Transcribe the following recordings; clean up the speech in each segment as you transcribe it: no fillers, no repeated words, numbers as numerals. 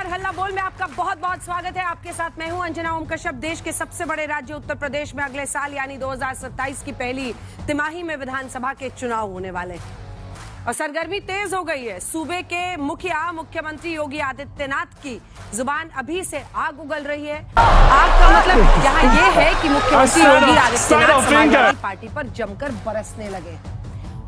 हल्ला बोल में आपका बहुत बहुत स्वागत है। आपके साथ मैं हूं अंजना ओम कश्यप। देश के सबसे बड़े राज्य उत्तर प्रदेश में अगले साल यानी 2027 की पहली तिमाही में विधानसभा के चुनाव होने वाले हैं और सरगर्मी तेज हो गई है। सूबे के मुख्यमंत्री योगी आदित्यनाथ की जुबान अभी से आग उगल रही है। आग का मतलब यहाँ ये है कि मुख्यमंत्री योगी आदित्यनाथ समाजवादी पार्टी पर जमकर बरसने लगे।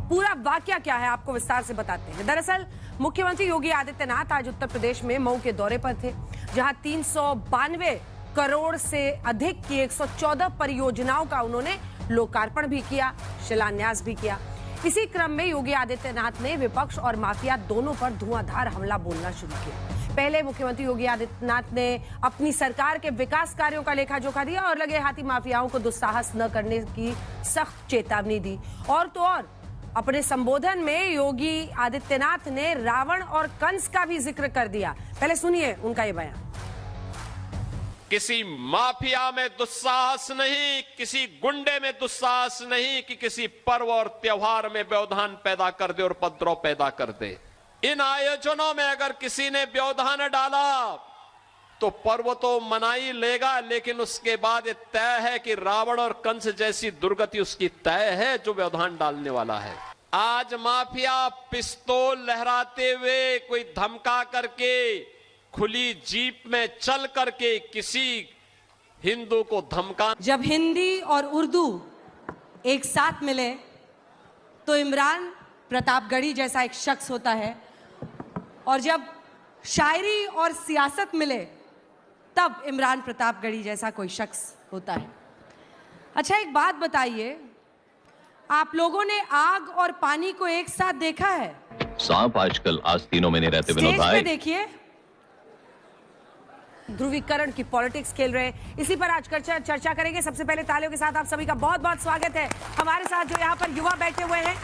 पूरा वाकया क्या है आपको विस्तार से बताते हैं। दरअसल मुख्यमंत्री योगी आदित्यनाथ आज उत्तर प्रदेश में मऊ के दौरे पर थे, जहां 392 करोड़ से अधिक की 114 परियोजनाओं का उन्होंने लोकार्पण भी किया, शिलान्यास भी किया। इसी क्रम में योगी आदित्यनाथ ने विपक्ष और माफिया दोनों पर धुआंधार हमला बोलना शुरू किया। पहले मुख्यमंत्री योगी आदित्यनाथ ने अपनी सरकार के विकास कार्यों का लेखा जोखा दिया और लगे हाथी माफियाओं को दुस्साहस न करने की सख्त चेतावनी दी। और तो और अपने संबोधन में योगी आदित्यनाथ ने रावण और कंस का भी जिक्र कर दिया। पहले सुनिए उनका ये बयान। किसी माफिया में दुस्साहस नहीं, किसी गुंडे में दुस्साहस नहीं कि किसी पर्व और त्योहार में व्यवधान पैदा कर दे और उपद्रव पैदा कर दे। इन आयोजनों में अगर किसी ने व्यवधान डाला तो पर्व तो मना ही लेगा, लेकिन उसके बाद ये तय है कि रावण और कंस जैसी दुर्गति उसकी तय है जो व्यवधान डालने वाला है। आज माफिया पिस्तौल लहराते हुए, कोई धमका करके, खुली जीप में चल करके किसी हिंदू को धमका। जब हिंदी और उर्दू एक साथ मिले तो इमरान प्रतापगढ़ी जैसा एक शख्स होता है, और जब शायरी और सियासत मिले तब इमरान प्रतापगढ़ी जैसा कोई शख्स होता है। अच्छा, एक बात बताइए, आप लोगों ने आग और पानी को एक साथ देखा है? सांप आजकल आस्तीनों में नहीं रहते विनोद भाई। स्टेज पे देखिए, ध्रुवीकरण की पॉलिटिक्स खेल रहे हैं। इसी पर आज चर्चा करेंगे। सबसे पहले तालियों के साथ आप सभी का बहुत बहुत स्वागत है। हमारे साथ जो यहाँ पर युवा बैठे हुए हैं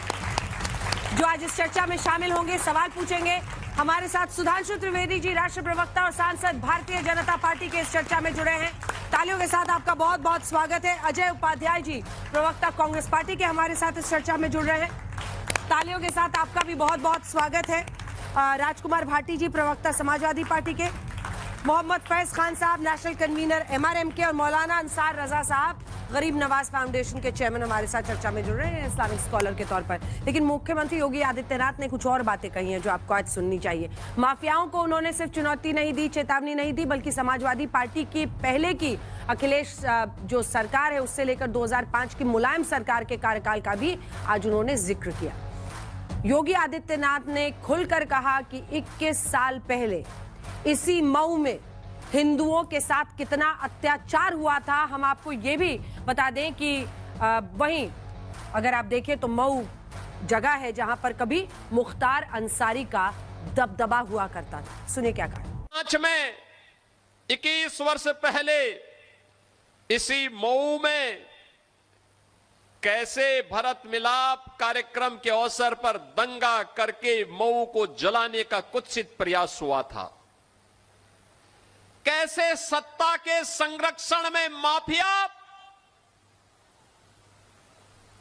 जो आज इस चर्चा में शामिल होंगे, सवाल पूछेंगे। हमारे साथ सुधांशु त्रिवेदी जी, राष्ट्रीय प्रवक्ता और सांसद भारतीय जनता पार्टी के इस चर्चा में जुड़े हैं। तालियों के साथ आपका बहुत बहुत स्वागत है। अजय उपाध्याय जी, प्रवक्ता कांग्रेस पार्टी के, हमारे साथ इस चर्चा में जुड़ रहे हैं। तालियों के साथ आपका भी बहुत बहुत स्वागत है। राजकुमार भाटी जी, प्रवक्ता समाजवादी पार्टी के, मोहम्मद फैज खान साहब, नेशनल कन्वीनर MRM के, और मौलाना अंसार रजा साहब, गरीब नवाज फाउंडेशन के चेयरमैन, हमारे साथ चर्चा में जुड़ रहे हैं इस्लामिक स्कॉलर के तौर पर। लेकिन मुख्यमंत्री योगी आदित्यनाथ ने कुछ और बातें कही हैं जो आपको आज सुननी चाहिए। माफियाओं को उन्होंने सिर्फ चुनौती नहीं दी, चेतावनी नहीं दी, बल्कि समाजवादी पार्टी की पहले की अखिलेश जो सरकार है उससे लेकर 2005 की मुलायम सरकार के कार्यकाल का भी आज उन्होंने जिक्र किया। योगी आदित्यनाथ ने खुलकर कहा कि 21 साल पहले इसी मऊ में हिंदुओं के साथ कितना अत्याचार हुआ था। हम आपको ये भी बता दें कि वहीं अगर आप देखें तो मऊ जगह है जहां पर कभी मुख्तार अंसारी का दबदबा हुआ करता था। सुनिए क्या कहा। 5 में 21 वर्ष पहले इसी मऊ में कैसे भरत मिलाप कार्यक्रम के अवसर पर दंगा करके मऊ को जलाने का कुत्सित प्रयास हुआ था। कैसे सत्ता के संरक्षण में माफिया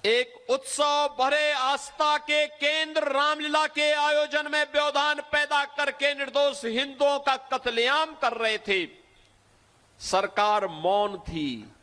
एक उत्सव भरे आस्था के केंद्र रामलीला के आयोजन में व्यवधान पैदा करके निर्दोष हिंदुओं का कत्लेआम कर रहे थे। सरकार मौन थी।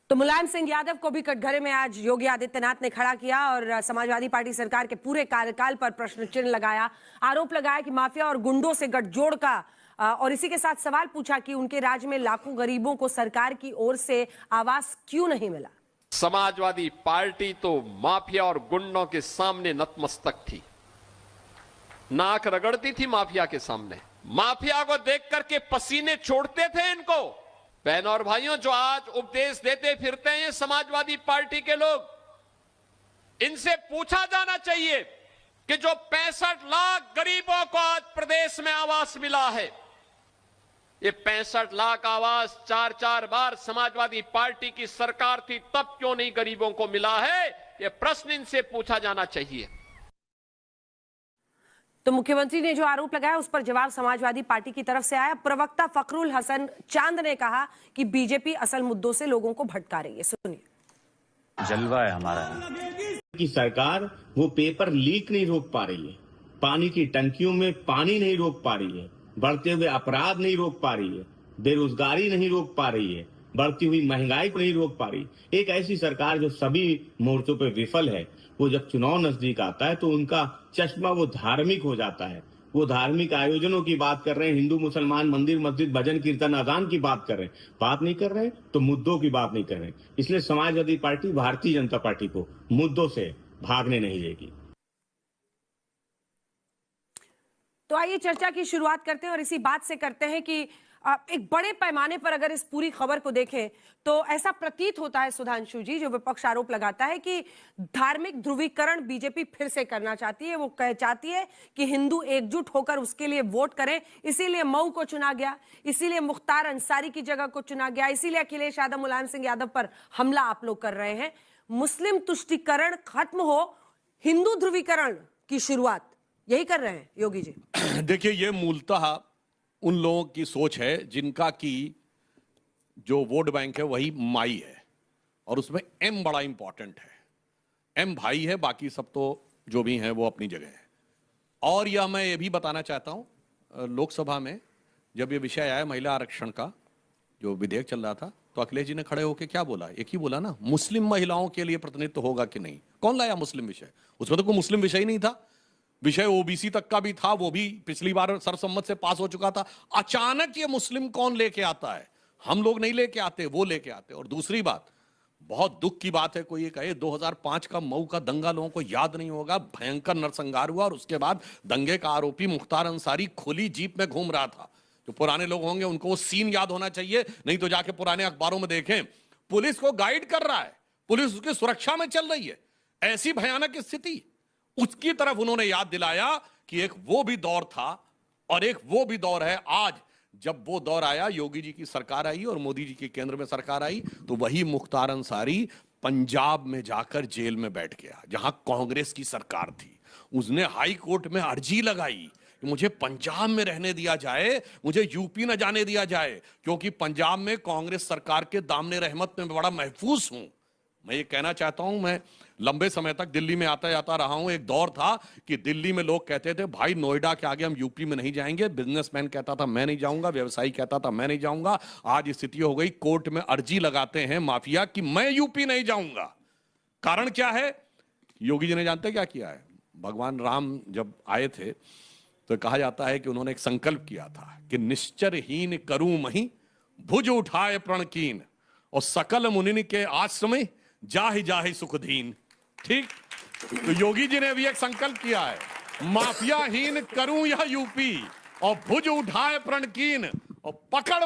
तो मुलायम सिंह यादव को भी कटघरे में आज योगी आदित्यनाथ ने खड़ा किया और समाजवादी पार्टी सरकार के पूरे कार्यकाल पर प्रश्न चिन्ह लगाया। आरोप लगाया कि माफिया और गुंडों से गठजोड़ का, और इसी के साथ सवाल पूछा कि उनके राज्य में लाखों गरीबों को सरकार की ओर से आवास क्यों नहीं मिला। समाजवादी पार्टी तो माफिया और गुंडों के सामने नतमस्तक थी, नाक रगड़ती थी माफिया के सामने। माफिया को देख करके पसीने छोड़ते थे इनको। बहनों और भाइयों, जो आज उपदेश देते फिरते हैं समाजवादी पार्टी के लोग, इनसे पूछा जाना चाहिए कि जो 65 लाख गरीबों को आज प्रदेश में आवास मिला है, ये 65 लाख आवास 4-4 बार समाजवादी पार्टी की सरकार थी तब क्यों नहीं गरीबों को मिला है? ये प्रश्न इनसे पूछा जाना चाहिए। तो मुख्यमंत्री ने जो आरोप लगाया उस पर जवाब समाजवादी पार्टी की तरफ से आया। प्रवक्ता फखरुल हसन चांद ने कहा कि बीजेपी असल मुद्दों से लोगों को भटका रही है। सुनिए। जलवा है हमारा की सरकार वो पेपर लीक नहीं रोक पा रही है, पानी की टंकियों में पानी नहीं रोक पा रही है, बढ़ते हुए अपराध नहीं रोक पा रही है, बेरोजगारी नहीं रोक पा रही है, बढ़ती हुई महंगाई को नहीं रोक पा रही। एक ऐसी सरकार जो सभी मोर्चों पे विफल है, वो जब चुनाव नजदीक आता है तो उनका चश्मा वो धार्मिक हो जाता है। वो धार्मिक आयोजनों की बात कर रहे हैं, हिंदू मुसलमान मंदिर मस्जिद भजन कीर्तन अजान की बात कर रहे हैं, बात नहीं कर रहे तो मुद्दों की बात नहीं कर रहे। इसलिए समाजवादी पार्टी भारतीय जनता पार्टी को मुद्दों से भागने नहीं देगी। तो आइए चर्चा की शुरुआत करते हैं और इसी बात से करते हैं कि एक बड़े पैमाने पर अगर इस पूरी खबर को देखें तो ऐसा प्रतीत होता है सुधांशु जी, जो विपक्ष आरोप लगाता है कि धार्मिक ध्रुवीकरण बीजेपी फिर से करना चाहती है। वो चाहती है कि हिंदू एकजुट होकर उसके लिए वोट करें, इसीलिए मऊ को चुना गया, इसीलिए मुख्तार अंसारी की जगह को चुना गया, इसीलिए अखिलेश यादव मुलायम सिंह यादव पर हमला आप लोग कर रहे हैं। मुस्लिम तुष्टीकरण खत्म हो, हिंदू ध्रुवीकरण की शुरुआत, यही कर रहे हैं योगी जी। देखिए, ये मूलतः उन लोगों की सोच है जिनका की जो वोट बैंक है वही माई है, और उसमें एम बड़ा इंपॉर्टेंट है। एम भाई है, बाकी सब तो जो भी हैं वो अपनी जगह है। और यह मैं ये भी बताना चाहता हूं, लोकसभा में जब ये विषय आया महिला आरक्षण का, जो विधेयक चल रहा था, तो अखिलेश जी ने खड़े होकर क्या बोला? एक ही बोला ना, मुस्लिम महिलाओं के लिए प्रतिनिधित्व होगा कि नहीं। कौन लाया मुस्लिम विषय? उसमें तो कोई मुस्लिम विषय ही नहीं था। विषय ओबीसी तक का भी था, वो भी पिछली बार सर्वसम्मत से पास हो चुका था। अचानक ये मुस्लिम कौन लेके आता है? हम लोग नहीं लेके आते, वो लेके आते। और दूसरी बात, बहुत दुख की बात है, कोई ये कहे 2005 का मऊ का दंगा लोगों को याद नहीं होगा, भयंकर नरसंहार हुआ और उसके बाद दंगे का आरोपी मुख्तार अंसारी खुली जीप में घूम रहा था। जो पुराने लोग होंगे उनको वो सीन याद होना चाहिए, नहीं तो जाके पुराने अखबारों में देखें। पुलिस को गाइड कर रहा है, पुलिस उसकी सुरक्षा में चल रही है, ऐसी भयानक स्थिति। उसकी तरफ उन्होंने याद दिलाया कि एक वो भी दौर था और एक वो भी दौर है आज। जब वो दौर आया, योगी जी की सरकार आई और मोदी जी की केंद्र में सरकार आई, तो वही मुख्तार अंसारी पंजाब में जाकर जेल में बैठ गया, जहां कांग्रेस की सरकार थी। उसने हाई कोर्ट में अर्जी लगाई कि मुझे पंजाब में रहने दिया जाए, मुझे यूपी न जाने दिया जाए, क्योंकि पंजाब में कांग्रेस सरकार के दामने रहमत में बड़ा महफूज हूं। मैं ये कहना चाहता हूं, मैं लंबे समय तक दिल्ली में आता जाता रहा हूं। एक दौर था कि दिल्ली में लोग कहते थे भाई नोएडा के आगे हम यूपी में नहीं जाएंगे। बिजनेसमैन कहता था मैं नहीं जाऊंगा, व्यवसायी कहता था मैं नहीं जाऊंगा। आज स्थिति हो गई, कोर्ट में अर्जी लगाते हैं माफिया कि मैं यूपी नहीं जाऊंगा। कारण क्या है? योगी जी ने जानते क्या किया है? भगवान राम जब आए थे तो कहा जाता है कि उन्होंने एक संकल्प किया था कि निश्चरहीन करूं मही, भुज उठाए प्रणकीन, और सकल मुनि के आश्रम जाहि जाहि सुखदीन। ठीक, तो योगी जी ने भी एक संकल्प किया है, माफियाहीन करूं यह यूपी और भुज उठाए प्रणकीन, और पकड़